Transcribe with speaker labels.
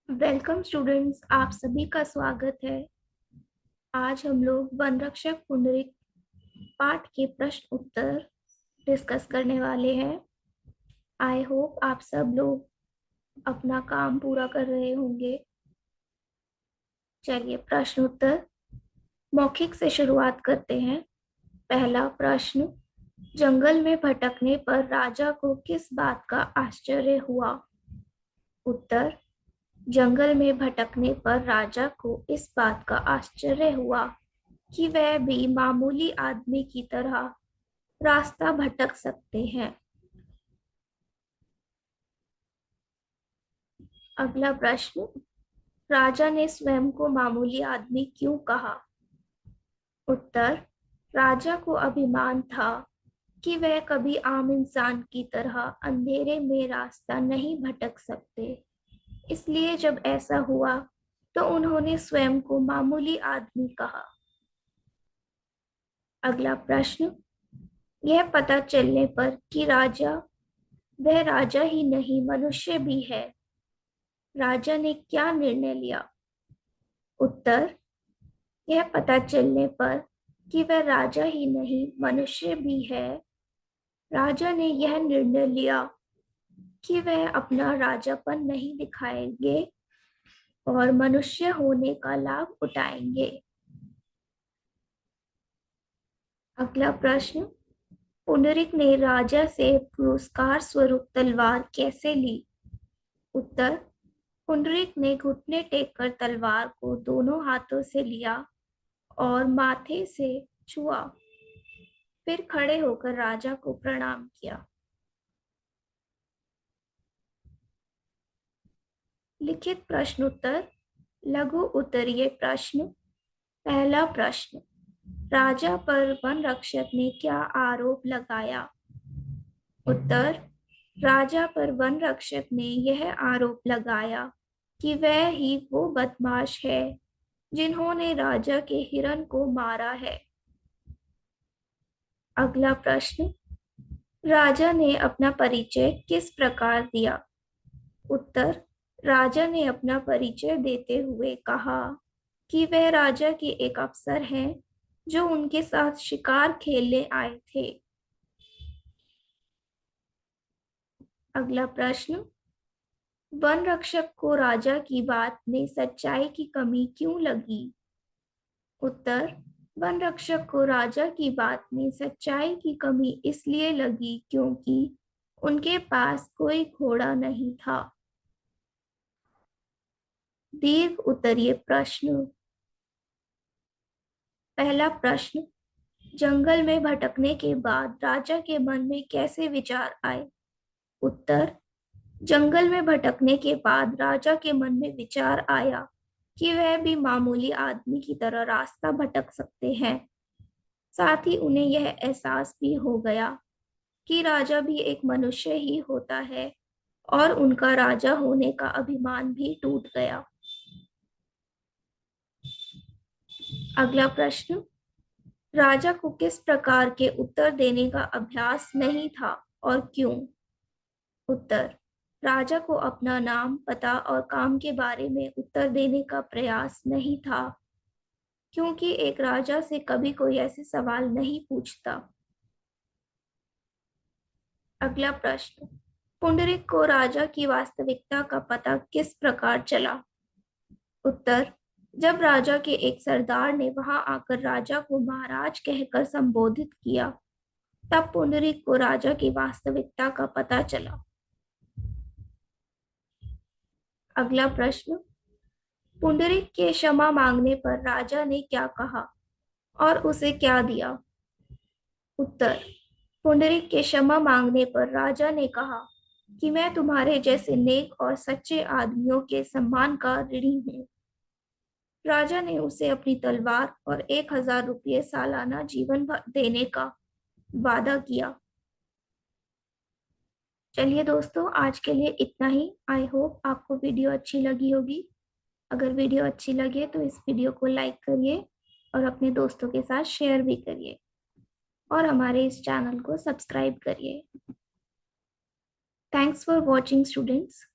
Speaker 1: Welcome students, आप सभी का स्वागत है। आज हम लोग वन रक्षक पुंडरीक पाठ के प्रश्न उत्तर डिस्कस करने वाले हैं। आई होप आप सब लोग अपना काम पूरा कर रहे होंगे। चलिए प्रश्न उत्तर मौखिक से शुरुआत करते हैं। पहला प्रश्न, जंगल में भटकने पर राजा को किस बात का आश्चर्य हुआ? उत्तर, जंगल में भटकने पर राजा को इस बात का आश्चर्य हुआ कि वह भी मामूली आदमी की तरह रास्ता भटक सकते हैं। अगला प्रश्न, राजा ने स्वयं को मामूली आदमी क्यों कहा? उत्तर, राजा को अभिमान था कि वह कभी आम इंसान की तरह अंधेरे में रास्ता नहीं भटक सकते। इसलिए जब ऐसा हुआ तो उन्होंने स्वयं को मामूली आदमी कहा। अगला प्रश्न, यह पता चलने पर कि वह राजा ही नहीं मनुष्य भी है, राजा ने क्या निर्णय लिया? उत्तर, यह पता चलने पर कि वह राजा ही नहीं मनुष्य भी है, राजा ने यह निर्णय लिया कि वह अपना राजापन नहीं दिखाएंगे और मनुष्य होने का लाभ उठाएंगे। अगला प्रश्न, पुंडरीक ने राजा से पुरस्कार स्वरूप तलवार कैसे ली? उत्तर, पुंडरीक ने घुटने टेक कर तलवार को दोनों हाथों से लिया और माथे से छुआ, फिर खड़े होकर राजा को प्रणाम किया। लिखित प्रश्न उत्तर, लघु उत्तरीय प्रश्न। पहला प्रश्न, राजा पर वन रक्षक ने क्या आरोप लगाया? उत्तर, राजा पर वन रक्षक ने यह आरोप लगाया कि वह ही वो बदमाश है जिन्होंने राजा के हिरन को मारा है। अगला प्रश्न, राजा ने अपना परिचय किस प्रकार दिया? उत्तर, राजा ने अपना परिचय देते हुए कहा कि वह राजा के एक अफसर हैं जो उनके साथ शिकार खेलने आए थे। अगला प्रश्न, वन रक्षक को राजा की बात में सच्चाई की कमी क्यों लगी? उत्तर, वन रक्षक को राजा की बात में सच्चाई की कमी इसलिए लगी क्योंकि उनके पास कोई घोड़ा नहीं था। दीर्घ उत्तरीय प्रश्न। पहला प्रश्न, जंगल में भटकने के बाद राजा के मन में कैसे विचार आए? उत्तर, जंगल में भटकने के बाद राजा के मन में विचार आया कि वह भी मामूली आदमी की तरह रास्ता भटक सकते हैं। साथ ही उन्हें यह एहसास भी हो गया कि राजा भी एक मनुष्य ही होता है और उनका राजा होने का अभिमान भी टूट गया। अगला प्रश्न, राजा को किस प्रकार के उत्तर देने का अभ्यास नहीं था और क्यों? उत्तर, राजा को अपना नाम, पता और काम के बारे में उत्तर देने का प्रयास नहीं था क्योंकि एक राजा से कभी कोई ऐसे सवाल नहीं पूछता। अगला प्रश्न, पुंडरीक को राजा की वास्तविकता का पता किस प्रकार चला? उत्तर, जब राजा के एक सरदार ने वहां आकर राजा को महाराज कहकर संबोधित किया, तब पुंडरीक को राजा की वास्तविकता का पता चला। अगला प्रश्न, पुंडरीक के क्षमा मांगने पर राजा ने क्या कहा और उसे क्या दिया? उत्तर, पुंडरीक के क्षमा मांगने पर राजा ने कहा कि मैं तुम्हारे जैसे नेक और सच्चे आदमियों के सम्मान का ऋणी हूँ। राजा ने उसे अपनी तलवार और 1,000 रुपये सालाना जीवन भर देने का वादा किया। चलिए दोस्तों, आज के लिए इतना ही। आई होप आपको वीडियो अच्छी लगी होगी। अगर वीडियो अच्छी लगे तो इस वीडियो को लाइक करिए और अपने दोस्तों के साथ शेयर भी करिए और हमारे इस चैनल को सब्सक्राइब करिए। Thanks for watching students.